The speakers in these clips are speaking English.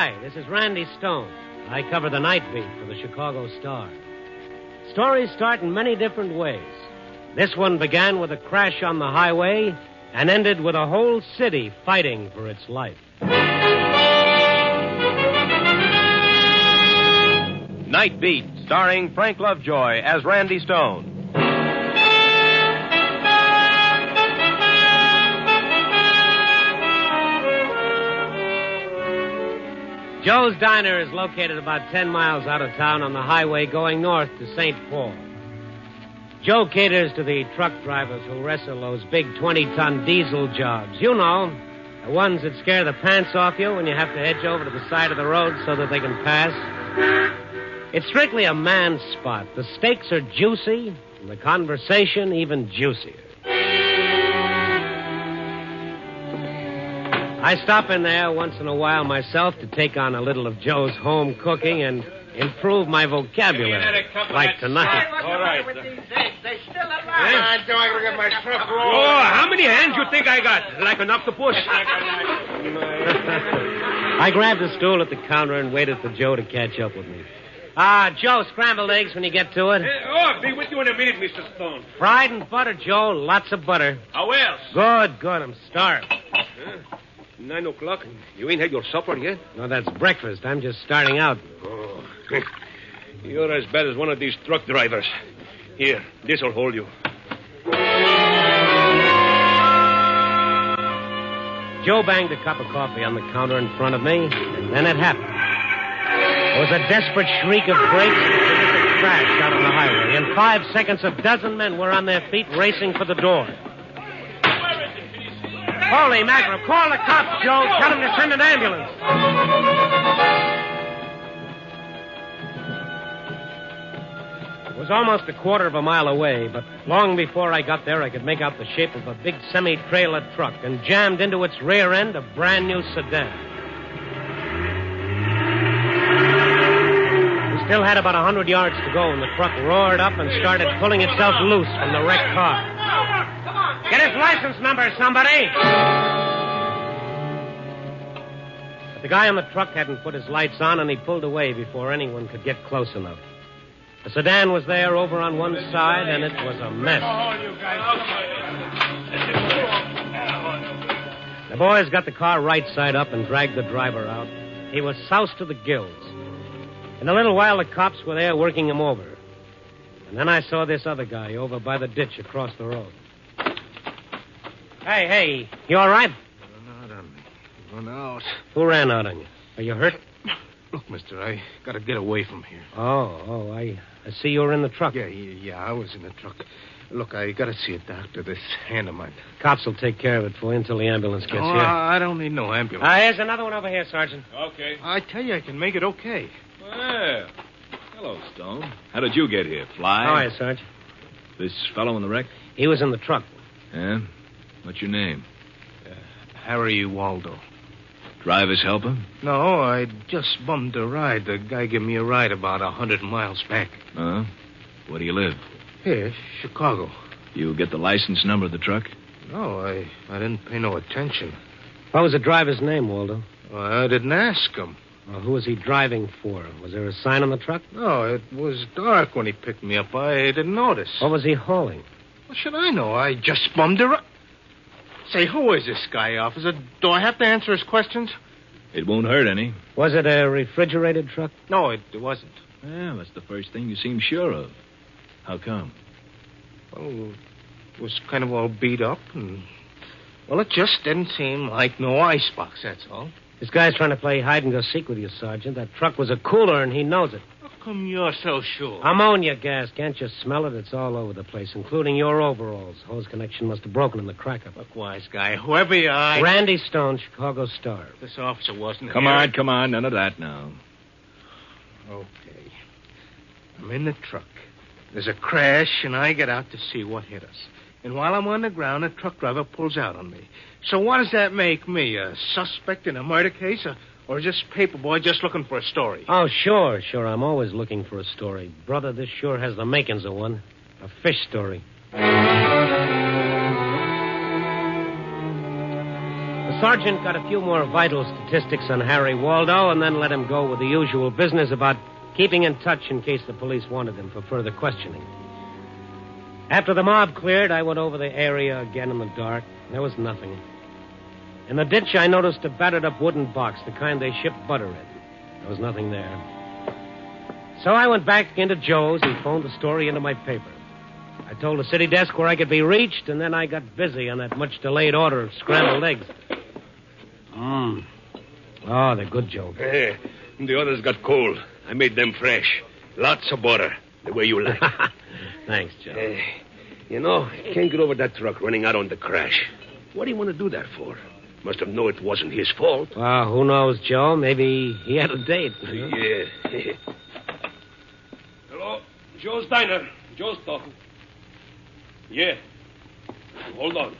Hi, this is Randy Stone. I cover the Nightbeat for the Chicago Star. Stories start in many different ways. This one began with a crash on the highway and ended with a whole city fighting for its life. Nightbeat, starring Frank Lovejoy as Randy Stone. Joe's Diner is located about 10 miles out of town on the highway going north to St. Paul. Joe caters to the truck drivers who wrestle those big 20-ton diesel jobs. You know, the ones that scare the pants off you when you have to edge over to the side of the road so that they can pass. It's strictly a man's spot. The steaks are juicy, and the conversation even juicier. I stop in there once in a while myself to take on a little of Joe's home cooking and improve my vocabulary, like tonight. All right. With these eggs, they still alive. I'm going to get my truck rolled. Oh, how many hands you think I got? Like enough to push. I grabbed a stool at the counter and waited for Joe to catch up with me. Joe, scrambled eggs when you get to it. I'll be with you in a minute, Mr. Stone. Fried and butter, Joe. Lots of butter. How else? Good. I'm starved. 9 o'clock. You ain't had your supper yet? No, that's breakfast. I'm just starting out. Oh. You're as bad as one of these truck drivers. Here, this'll hold you. Joe banged a cup of coffee on the counter in front of me, and then it happened. It was a desperate shriek of brakes and a terrific crash out on the highway. In 5 seconds, a dozen men were on their feet racing for the door. Holy mackerel, call the cops, Joe. Tell them to send an ambulance. It was almost a quarter of a mile away, but long before I got there, I could make out the shape of a big semi-trailer truck, and jammed into its rear end a brand-new sedan. We still had about 100 yards to go when the truck roared up and started pulling itself loose from the wrecked car. Get his license number, somebody! But the guy on the truck hadn't put his lights on, and he pulled away before anyone could get close enough. The sedan was there over on one side, and it was a mess. The boys got the car right side up and dragged the driver out. He was soused to the gills. In a little while, the cops were there working him over. And then I saw this other guy over by the ditch across the road. Hey, you all right? Run out on me. Run out. Who ran out on you? Are you hurt? Look, mister, I got to get away from here. Oh, I see you were in the truck. Yeah, I was in the truck. Look, I got to see a doctor, this hand of mine. Cops will take care of it for you until the ambulance gets here. I don't need no ambulance. Here's another one over here, Sergeant. Okay. I tell you, I can make it okay. Well, hello, Stone. How did you get here? Fly? How are you, Sarge? This fellow in the wreck? He was in the truck. Yeah? What's your name? Harry Waldo. Driver's helper? No, I just bummed a ride. The guy gave me a ride about 100 miles back. Where do you live? Here, Chicago. You get the license number of the truck? No, I didn't pay no attention. What was the driver's name, Waldo? Well, I didn't ask him. Well, who was he driving for? Was there a sign on the truck? No, it was dark when he picked me up. I didn't notice. What was he hauling? What should I know? I just bummed a ride. Say, who is this guy, officer? Do I have to answer his questions? It won't hurt any. Was it a refrigerated truck? No, it wasn't. Well, that's the first thing you seem sure of. How come? Well, it was kind of all beat up, and... Well, it just didn't seem like no icebox, that's all. This guy's trying to play hide-and-go-seek with you, Sergeant. That truck was a cooler, and he knows it. How come you're so sure? Ammonia gas. Can't you smell it? It's all over the place, including your overalls. Hose connection must have broken in the crack-up. Look, wise guy, whoever you are... Randy Stone, Chicago Star. This officer wasn't Come on. None of that now. Okay. I'm in the truck. There's a crash, and I get out to see what hit us. And while I'm on the ground, a truck driver pulls out on me. So what does that make me, a suspect in a murder case, or just paperboy just looking for a story? Oh, sure. I'm always looking for a story. Brother, this sure has the makings of one. A fish story. The The sergeant got a few more vital statistics on Harry Waldo and then let him go with the usual business about keeping in touch in case the police wanted him for further questioning. After the mob cleared, I went over the area again in the dark. There was nothing. In the ditch, I noticed a battered-up wooden box, the kind they ship butter in. There was nothing there. So I went back into Joe's and phoned the story into my paper. I told the city desk where I could be reached, and then I got busy on that much-delayed order of scrambled eggs. Oh, they're good, Joe. Hey, the others got cold. I made them fresh. Lots of butter, the way you like. Thanks, Joe. I can't get over that truck running out on the crash. What do you want to do that for? Must have known it wasn't his fault. Well, who knows, Joe? Maybe he had a date. Yeah. Hello? Joe's Diner. Joe's talking. Yeah. Hold on.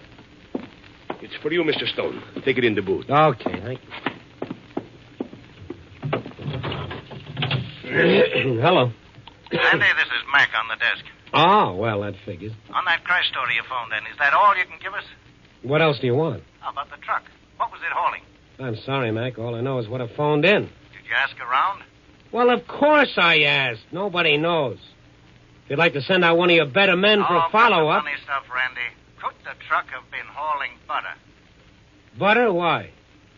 It's for you, Mr. Stone. Take it in the booth. Okay, thank you. Hello. Andy, this is Mac on the desk. Oh, well, that figures. On that crash story you phoned in, is that all you can give us? What else do you want? How about the truck? What was it hauling? I'm sorry, Mac. All I know is what I phoned in. Did you ask around? Well, of course I asked. Nobody knows. If you'd like to send out one of your better men for a follow-up... funny stuff, Randy. Could the truck have been hauling butter? Butter? Why?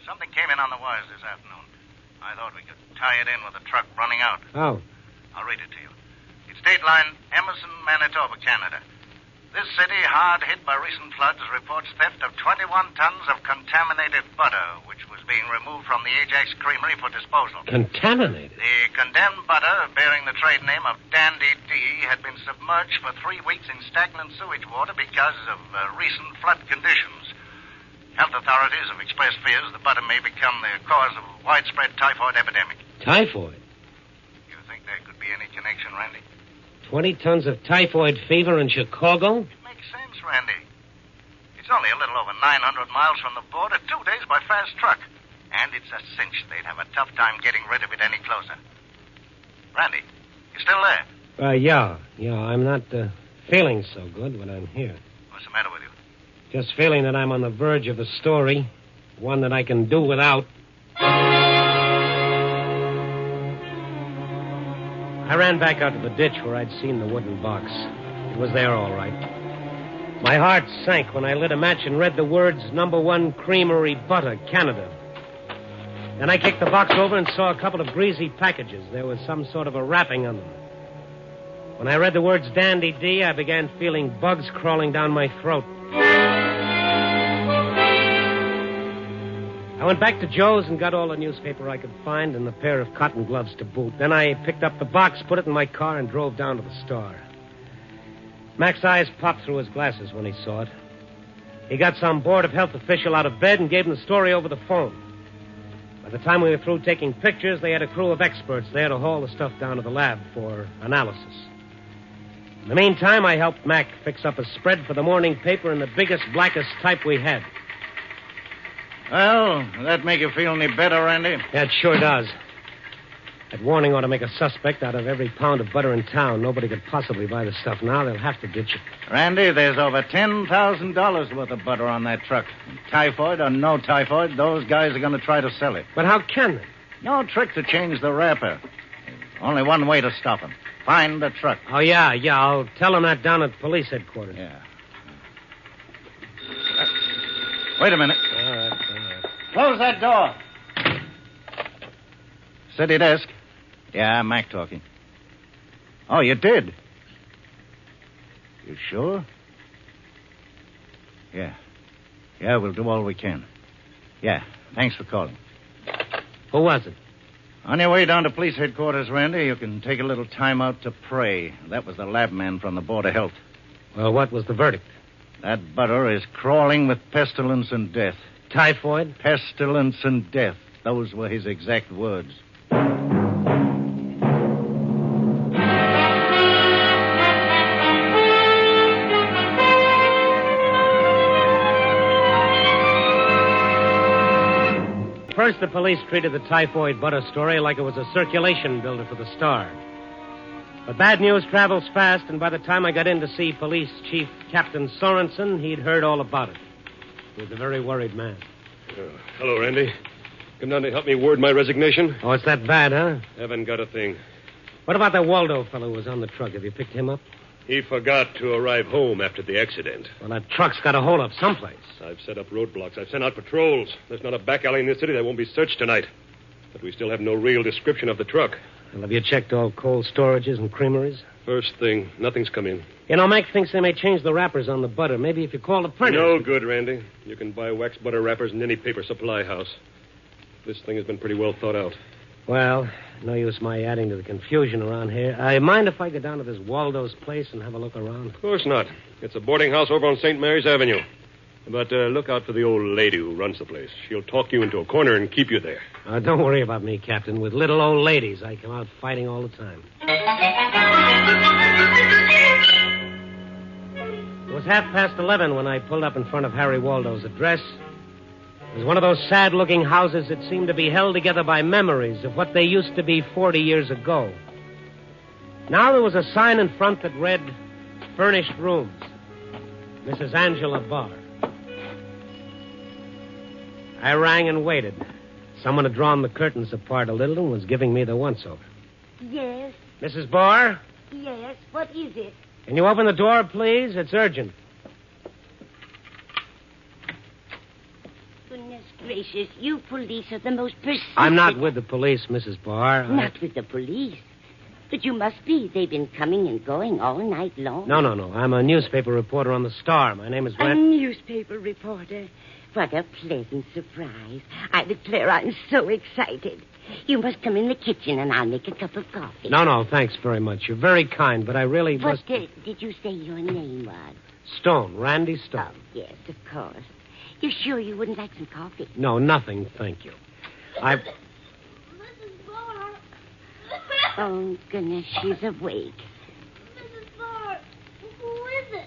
Something came in on the wires this afternoon. I thought we could tie it in with the truck running out. Oh. I'll read it to you. It's date line Emerson, Manitoba, Canada. This city, hard hit by recent floods, reports theft of 21 tons of contaminated butter, which was being removed from the Ajax Creamery for disposal. Contaminated? The condemned butter, bearing the trade name of Dandy D, had been submerged for 3 weeks in stagnant sewage water because of recent flood conditions. Health authorities have expressed fears the butter may become the cause of a widespread typhoid epidemic. Typhoid? You think there could be any connection, Randy? 20 tons of typhoid fever in Chicago? It makes sense, Randy. It's only a little over 900 miles from the border, 2 days by fast truck. And it's a cinch they'd have a tough time getting rid of it any closer. Randy, you still there? Yeah. I'm not feeling so good, but I'm here. What's the matter with you? Just feeling that I'm on the verge of a story, one that I can do without. I ran back out to the ditch where I'd seen the wooden box. It was there all right. My heart sank when I lit a match and read the words, Number 1 Creamery Butter, Canada. Then I kicked the box over and saw a couple of greasy packages. There was some sort of a wrapping on them. When I read the words Dandy D, I began feeling bugs crawling down my throat. I went back to Joe's and got all the newspaper I could find and a pair of cotton gloves to boot. Then I picked up the box, put it in my car, and drove down to the Star. Mac's eyes popped through his glasses when he saw it. He got some Board of Health official out of bed and gave him the story over the phone. By the time we were through taking pictures, they had a crew of experts there to haul the stuff down to the lab for analysis. In the meantime, I helped Mac fix up a spread for the morning paper in the biggest, blackest type we had. Well, does that make you feel any better, Randy? Yeah, it sure does. That warning ought to make a suspect out of every pound of butter in town. Nobody could possibly buy the stuff now. They'll have to ditch it. Randy, there's over $10,000 worth of butter on that truck. Typhoid or no typhoid, those guys are going to try to sell it. But how can they? No trick to change the wrapper. Only one way to stop them. Find the truck. Oh, yeah. I'll tell them that down at police headquarters. Yeah. Wait a minute. All right. Close that door. City desk. Yeah, Mac talking. Oh, you did? You sure? Yeah. Yeah, we'll do all we can. Yeah, thanks for calling. Who was it? On your way down to police headquarters, Randy, you can take a little time out to pray. That was the lab man from the Board of Health. Well, what was the verdict? That butter is crawling with pestilence and death. Typhoid? Pestilence and death. Those were his exact words. First, the police treated the typhoid butter story like it was a circulation builder for the Star. But bad news travels fast, and by the time I got in to see Police Chief Captain Sorensen, he'd heard all about it. He was a very worried man. Hello, Randy. Come down to help me word my resignation? Oh, it's that bad, huh? Haven't got a thing. What about that Waldo fellow who was on the truck? Have you picked him up? He forgot to arrive home after the accident. Well, that truck's got a hold up someplace. I've set up roadblocks. I've sent out patrols. There's not a back alley in this city that won't be searched tonight. But we still have no real description of the truck. Well, have you checked all cold storages and creameries? First thing, nothing's come in. You know, Mac thinks they may change the wrappers on the butter. Maybe if you call the printers... No good, Randy. You can buy wax butter wrappers in any paper supply house. This thing has been pretty well thought out. Well, no use my adding to the confusion around here. I mind if I go down to this Waldo's place and have a look around? Of course not. It's a boarding house over on St. Mary's Avenue. But look out for the old lady who runs the place. She'll talk you into a corner and keep you there. Don't worry about me, Captain. With little old ladies, I come out fighting all the time. It was 11:30 when I pulled up in front of Harry Waldo's address. It was one of those sad-looking houses that seemed to be held together by memories of what they used to be 40 years ago. Now there was a sign in front that read, Furnished Rooms, Mrs. Angela Barr. I rang and waited. Someone had drawn the curtains apart a little and was giving me the once-over. Yes, Mrs. Barr, yes. What is it? can you open the door, please? It's urgent. Goodness gracious, you police are the most persistent... I'm not with the police, Mrs. Barr. Not with the police. But you must be. They've been coming and going all night long. No. I'm a newspaper reporter on the Star. My name is A Ren... newspaper reporter. What a pleasant surprise. I declare I'm so excited. You must come in the kitchen and I'll make a cup of coffee. No, thanks very much. You're very kind, but I really What must... did you say your name was? Stone, Randy Stone. Oh, yes, of course. You're sure you wouldn't like some coffee? No, nothing, thank you. Mrs. Barr. Oh, goodness, she's awake. Mrs. Barr, who is it?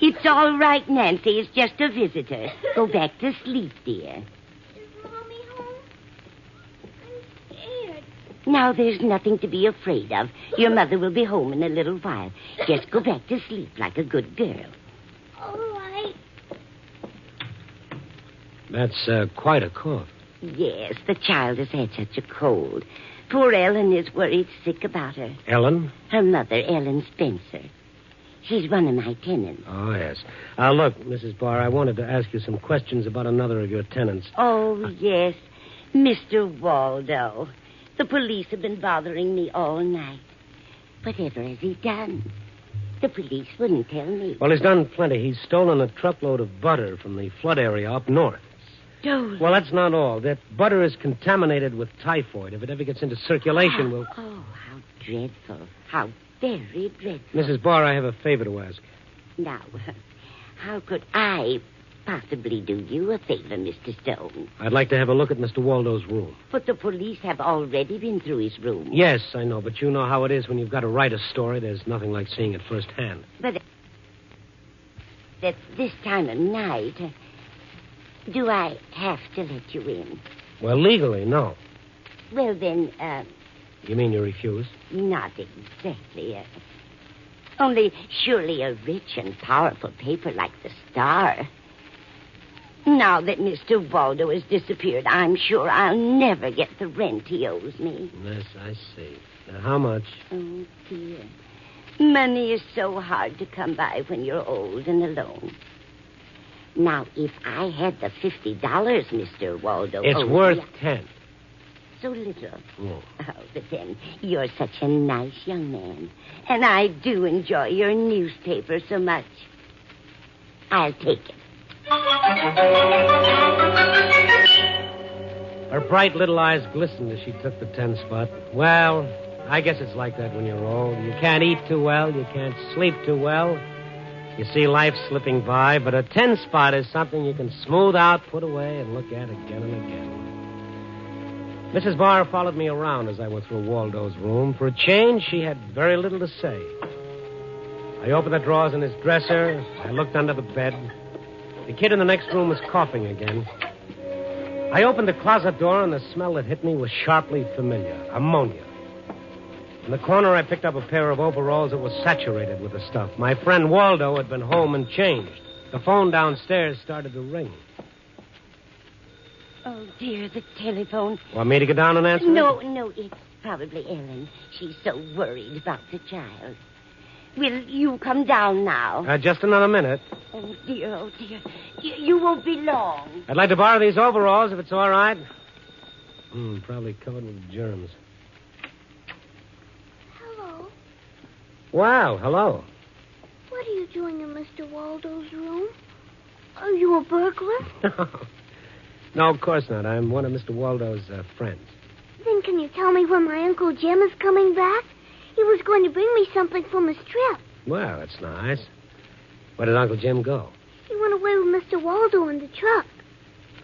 It's all right, Nancy. It's just a visitor. Go back to sleep, dear. Is Mommy home? I'm scared. Now, there's nothing to be afraid of. Your mother will be home in a little while. Just go back to sleep like a good girl. All right. That's quite a cough. Yes, the child has had such a cold. Poor Ellen is worried sick about her. Ellen? Her mother, Ellen Spencer. She's one of my tenants. Oh, yes. Look, Mrs. Barr, I wanted to ask you some questions about another of your tenants. Oh, yes. Mr. Waldo. The police have been bothering me all night. Whatever has he done? The police wouldn't tell me. Well, he's done plenty. He's stolen a truckload of butter from the flood area up north. Stolen? Well, that's not all. That butter is contaminated with typhoid. If it ever gets into circulation, we'll... Oh, how dreadful. How very dreadful. Mrs. Barr, I have a favor to ask. Now, how could I possibly do you a favor, Mr. Stone? I'd like to have a look at Mr. Waldo's room. But the police have already been through his room. Yes, I know, but you know how it is when you've got to write a story. There's nothing like seeing it firsthand. But at this time of night, do I have to let you in? Well, legally, no. Well, then, You mean you refuse? not exactly. Only surely a rich and powerful paper like the Star. Now that Mr. Waldo has disappeared, I'm sure I'll never get the rent he owes me. Yes, I see. Now, how much? Oh, dear. Money is so hard to come by when you're old and alone. Now, if I had the $50, Mr. Waldo... It's owed worth me, 10. So little. Oh. Oh, but then, you're such a nice young man. And I do enjoy your newspaper so much. I'll take it. Her bright little eyes glistened as she took the 10 spot. Well, I guess it's like that when you're old. You can't eat too well. You can't sleep too well. You see life slipping by, but a 10 spot is something you can smooth out, put away, and look at again and again. Mrs. Barr followed me around as I went through Waldo's room. For a change, she had very little to say. I opened the drawers in his dresser. I looked under the bed. The kid in the next room was coughing again. I opened the closet door, and the smell that hit me was sharply familiar. Ammonia. In the corner, I picked up a pair of overalls that was saturated with the stuff. My friend Waldo had been home and changed. The phone downstairs started to ring. Oh, dear, the telephone. Want me to get down and answer it? No, it's probably Ellen. She's so worried about the child. Will you come down now? Just another minute. Oh, dear. You won't be long. I'd like to borrow these overalls if it's all right. Probably covered with germs. Hello. Wow, hello. What are you doing in Mr. Waldo's room? Are you a burglar? No, of course not. I'm one of Mr. Waldo's friends. Then can you tell me when my Uncle Jim is coming back? He was going to bring me something from his trip. Well, that's nice. Where did Uncle Jim go? He went away with Mr. Waldo in the truck.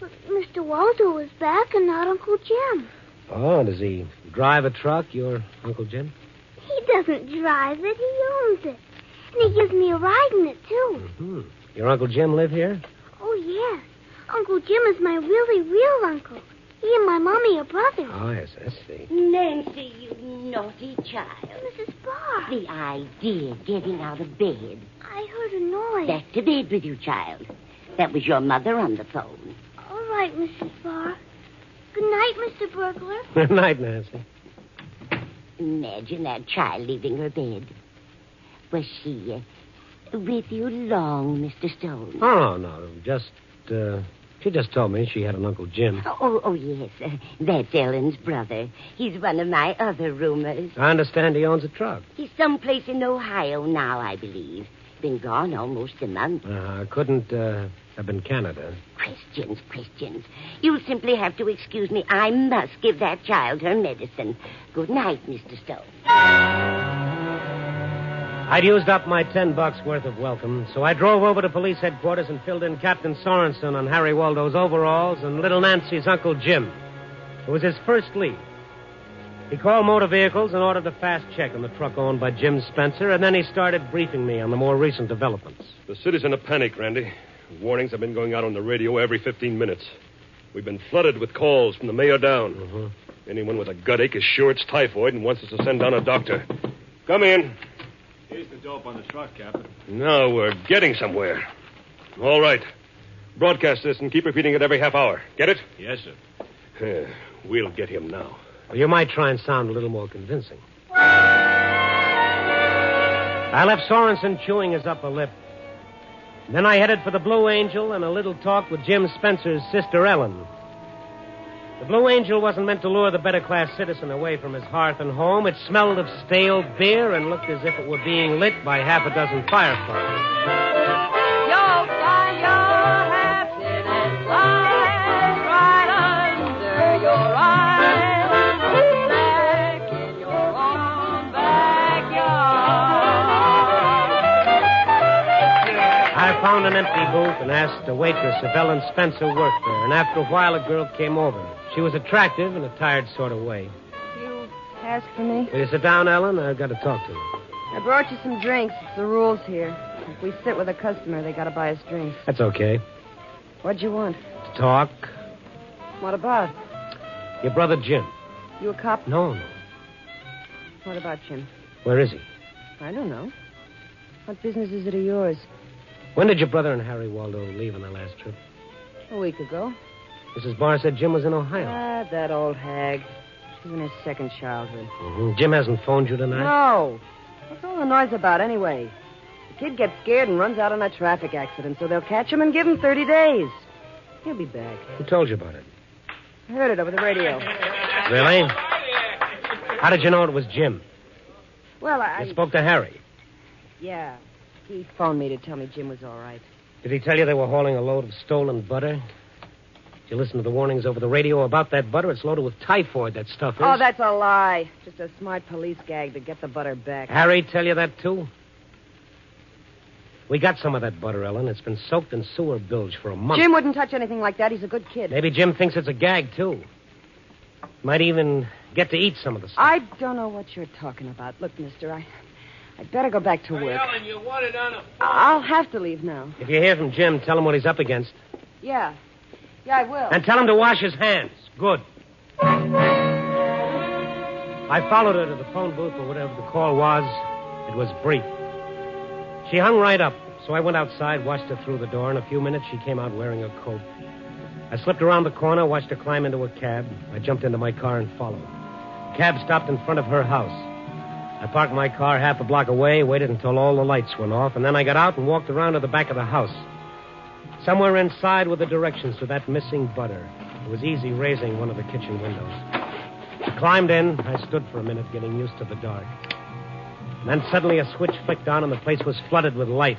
But Mr. Waldo is back and not Uncle Jim. Oh, does he drive a truck, your Uncle Jim? He doesn't drive it. He owns it. And he gives me a ride in it, too. Mm-hmm. Your Uncle Jim live here? Oh, yes. Uncle Jim is my really real uncle. He and my mommy are brothers. Oh, yes, I see. Nancy, you naughty child. Mrs. Barr. The idea of getting out of bed. I heard a noise. Back to bed with you, child. That was your mother on the phone. All right, Mrs. Barr. Good night, Mr. Burglar. Good night, Nancy. Imagine that child leaving her bed. Was she with you long, Mr. Stone? Oh, no. She just told me she had an Uncle Jim. Oh, yes. That's Ellen's brother. He's one of my other roomers. I understand he owns a truck. He's someplace in Ohio now, I believe. Been gone almost a month. Couldn't have been Canada. Questions. You'll simply have to excuse me. I must give that child her medicine. Good night, Mr. Stone. I'd used up my $10 worth of welcome, so I drove over to police headquarters and filled in Captain Sorensen on Harry Waldo's overalls and little Nancy's Uncle Jim. It was his first lead. He called motor vehicles and ordered a fast check on the truck owned by Jim Spencer, and then he started briefing me on the more recent developments. The city's in a panic, Randy. Warnings have been going out on the radio every 15 minutes. We've been flooded with calls from the mayor down. Mm-hmm. Anyone with a gut ache is sure it's typhoid and wants us to send down a doctor. Come in. Here's the dope on the truck, Captain. Now we're getting somewhere. All right. Broadcast this and keep repeating it every half hour. Get it? Yes, sir. We'll get him now. Well, you might try and sound a little more convincing. I left Sorensen chewing his upper lip. Then I headed for the Blue Angel and a little talk with Jim Spencer's sister Ellen. The Blue Angel wasn't meant to lure the better-class citizen away from his hearth and home. It smelled of stale beer and looked as if it were being lit by half a dozen fireflies. You'll find your happiness lies right under your eyes, back in your own backyard. I found an empty booth and asked a waitress if Ellen Spencer worked there, and after a while a girl came over. She was attractive in a tired sort of way. You asked for me? Will you sit down, Ellen? I've got to talk to you. I brought you some drinks. It's the rules here. If we sit with a customer, they gotta buy us drinks. That's okay. What'd you want? To talk? What about? Your brother Jim. You a cop? No. What about Jim? Where is he? I don't know. What business is it of yours? When did your brother and Harry Waldo leave on their last trip? A week ago. Mrs. Barr said Jim was in Ohio. Ah, that old hag. She's in her second childhood. Mm-hmm. Jim hasn't phoned you tonight? No. What's all the noise about anyway? The kid gets scared and runs out in a traffic accident, so they'll catch him and give him 30 days. He'll be back. Who told you about it? I heard it over the radio. Really? How did you know it was Jim? Well, You spoke to Harry. Yeah. He phoned me to tell me Jim was all right. Did he tell you they were hauling a load of stolen butter? Did you listen to the warnings over the radio about that butter? It's loaded with typhoid, that stuff is. Oh, that's a lie. Just a smart police gag to get the butter back. Harry tell you that, too? We got some of that butter, Ellen. It's been soaked in sewer bilge for a month. Jim wouldn't touch anything like that. He's a good kid. Maybe Jim thinks it's a gag, too. Might even get to eat some of the stuff. I don't know what you're talking about. Look, mister, I'd better go back to work. Ellen, you want it on a... I'll have to leave now. If you hear from Jim, tell him what he's up against. Yeah, I will. And tell him to wash his hands. Good. I followed her to the phone booth or whatever the call was. It was brief. She hung right up, so I went outside, watched her through the door. In a few minutes, she came out wearing a coat. I slipped around the corner, watched her climb into a cab. I jumped into my car and followed. The cab stopped in front of her house. I parked my car half a block away, waited until all the lights went off, and then I got out and walked around to the back of the house. Somewhere inside were the directions to that missing butter. It was easy raising one of the kitchen windows. I climbed in. I stood for a minute, getting used to the dark. And then suddenly a switch flicked on, and the place was flooded with light.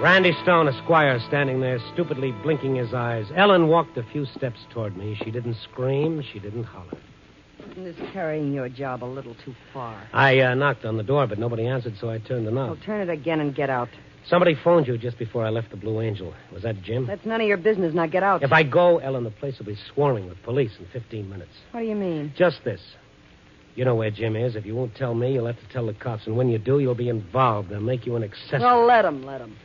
Randy Stone, Esquire, standing there, stupidly blinking his eyes. Ellen walked a few steps toward me. She didn't scream. She didn't holler. Isn't this carrying your job a little too far? I knocked on the door, but nobody answered, so I turned the knob. Well, turn it again and get out. Somebody phoned you just before I left the Blue Angel. Was that Jim? That's none of your business. Now get out. If I go, Ellen, the place will be swarming with police in 15 minutes. What do you mean? Just this. You know where Jim is. If you won't tell me, you'll have to tell the cops. And when you do, you'll be involved. They'll make you an accessory. Well, let him.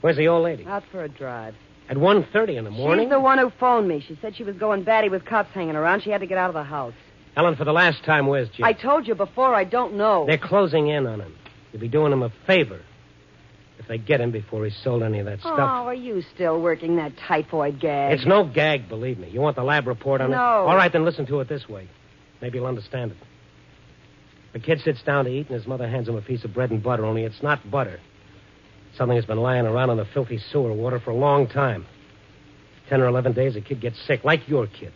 Where's the old lady? Out for a drive. At 1:30 in the morning? She's the one who phoned me. She said she was going batty with cops hanging around. She had to get out of the house. Ellen, for the last time, where's Jim? I told you before, I don't know. They're closing in on him. You'll be doing him a favor if they get him before he's sold any of that stuff. Oh, are you still working that typhoid gag? It's no gag, believe me. You want the lab report on it? No. All right, then listen to it this way. Maybe you'll understand it. The kid sits down to eat, and his mother hands him a piece of bread and butter, only it's not butter. Something that's been lying around in the filthy sewer water for a long time. 10 or 11 days, the kid gets sick, like your kid.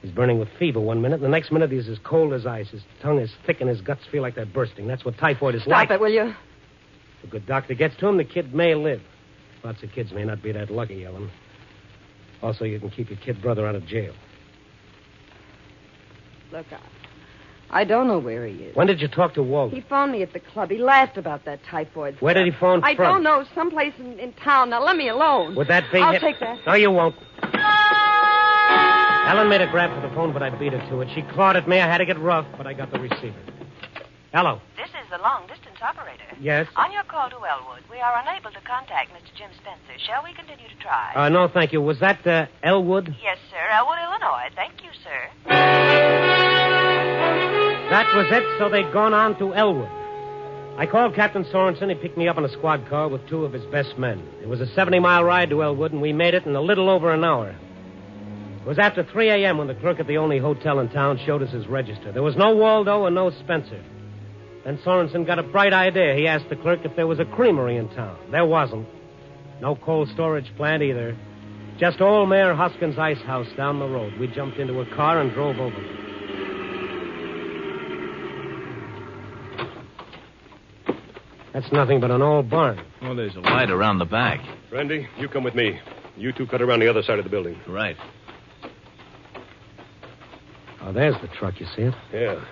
He's burning with fever one minute, and the next minute he's as cold as ice. His tongue is thick, and his guts feel like they're bursting. That's what typhoid is like. Stop it, will you? If a good doctor gets to him, the kid may live. Lots of kids may not be that lucky, Ellen. Also, you can keep your kid brother out of jail. Look, I don't know where he is. When did you talk to Walter? He phoned me at the club. He laughed about that typhoid stuff. Where did he phone I from? don't know. Someplace in town. Now, let me alone. Would that be I'll take that. No, you won't. Ellen made a grab for the phone, but I beat her to it. She clawed at me. I had to get rough, but I got the receiver. Hello. This is the long-distance operator. Yes? On your call to Elwood, we are unable to contact Mr. Jim Spencer. Shall we continue to try? No, thank you. Was that Elwood? Yes, sir. Elwood, Illinois. Thank you, sir. That was it, so they'd gone on to Elwood. I called Captain Sorensen. He picked me up in a squad car with two of his best men. It was a 70-mile ride to Elwood, and we made it in a little over an hour. It was after 3 a.m. when the clerk at the only hotel in town showed us his register. There was no Waldo and no Spencer. Then Sorensen got a bright idea. He asked the clerk if there was a creamery in town. There wasn't. No cold storage plant either. Just old Mayor Hoskins' ice house down the road. We jumped into a car and drove over. That's nothing but an old barn. Well, there's a light around the back. Randy, you come with me. You two cut around the other side of the building. Right. Oh, there's the truck. You see it? Yeah.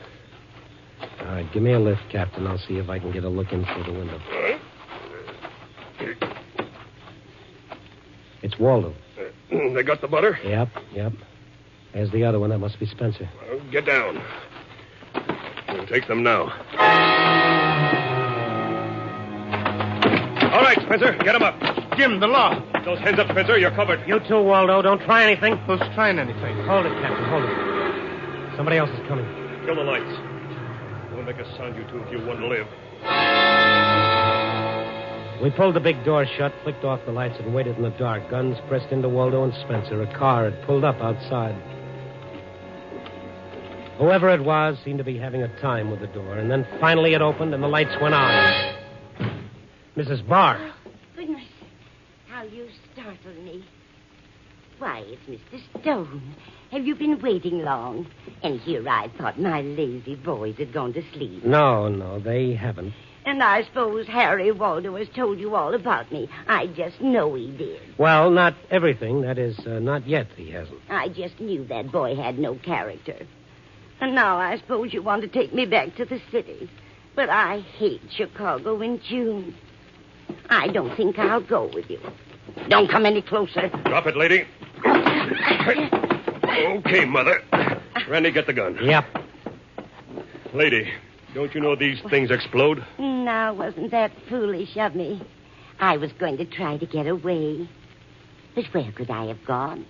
All right, give me a lift, Captain. I'll see if I can get a look in through the window. It's Waldo. They got the butter? Yep. There's the other one. That must be Spencer. Well, get down. We'll take them now. All right, Spencer, get him up. Jim, the law. Those hands up, Spencer. You're covered. You too, Waldo. Don't try anything. Who's trying anything? Hold it, Captain. Hold it. Somebody else is coming. Kill the lights. Don't make a sound, you two, if you want to live. We pulled the big door shut, flicked off the lights, and waited in the dark. Guns pressed into Waldo and Spencer. A car had pulled up outside. Whoever it was seemed to be having a time with the door. And then finally it opened and the lights went on. Mrs. Barr. Oh, goodness. How you startled me. Why, it's Mr. Stone. Have you been waiting long? And here I thought my lazy boys had gone to sleep. No, they haven't. And I suppose Harry Waldo has told you all about me. I just know he did. Well, not everything. That is, not yet he hasn't. I just knew that boy had no character. And now I suppose you want to take me back to the city. But I hate Chicago in June. I don't think I'll go with you. Don't come any closer. Drop it, lady. Okay, Mother. Randy, get the gun. Yep. Lady, don't you know these things explode? Now, wasn't that foolish of me? I was going to try to get away. But where could I have gone?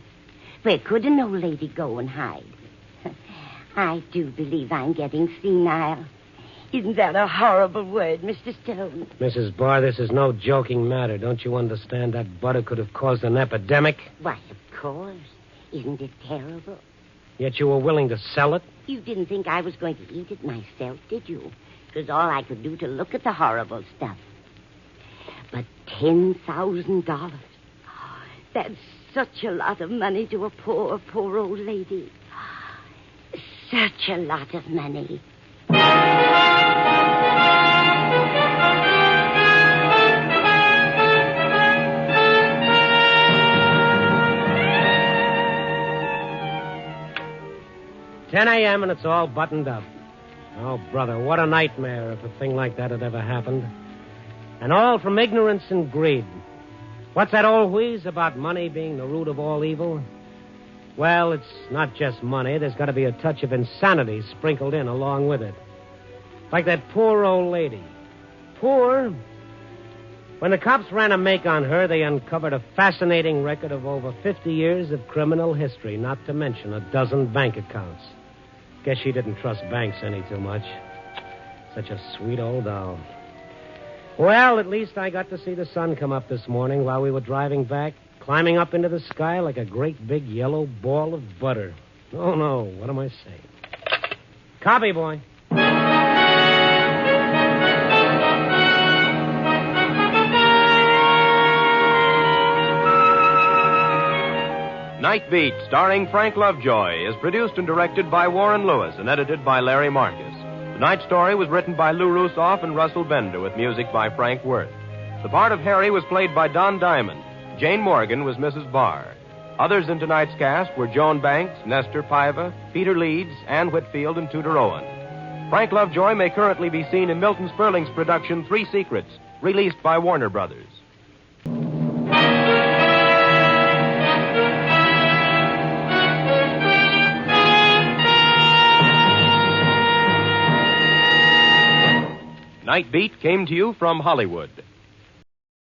Where could an old lady go and hide? I do believe I'm getting senile. Isn't that a horrible word, Mr. Stone? Mrs. Barr, this is no joking matter. Don't you understand that butter could have caused an epidemic? Why, of course. Isn't it terrible? Yet you were willing to sell it? You didn't think I was going to eat it myself, did you? It was all I could do to look at the horrible stuff. But $10,000. That's such a lot of money to a poor, poor old lady. Such a lot of money. 10 a.m. and it's all buttoned up. Oh, brother, what a nightmare if a thing like that had ever happened. And all from ignorance and greed. What's that old wheeze about money being the root of all evil? Well, it's not just money. There's got to be a touch of insanity sprinkled in along with it. Like that poor old lady. Poor? When the cops ran a make on her, they uncovered a fascinating record of over 50 years of criminal history, not to mention a dozen bank accounts. Guess she didn't trust banks any too much. Such a sweet old doll. Well, at least I got to see the sun come up this morning while we were driving back, climbing up into the sky like a great big yellow ball of butter. Oh, no, what am I saying? Copy, boy. Nightbeat, starring Frank Lovejoy, is produced and directed by Warren Lewis and edited by Larry Marcus. Tonight's story was written by Lou Rusoff and Russell Bender with music by Frank Worth. The part of Harry was played by Don Diamond. Jane Morgan was Mrs. Barr. Others in tonight's cast were Joan Banks, Nestor Paiva, Peter Leeds, Ann Whitfield, and Tudor Owen. Frank Lovejoy may currently be seen in Milton Sperling's production Three Secrets, released by Warner Brothers. Nightbeat came to you from Hollywood.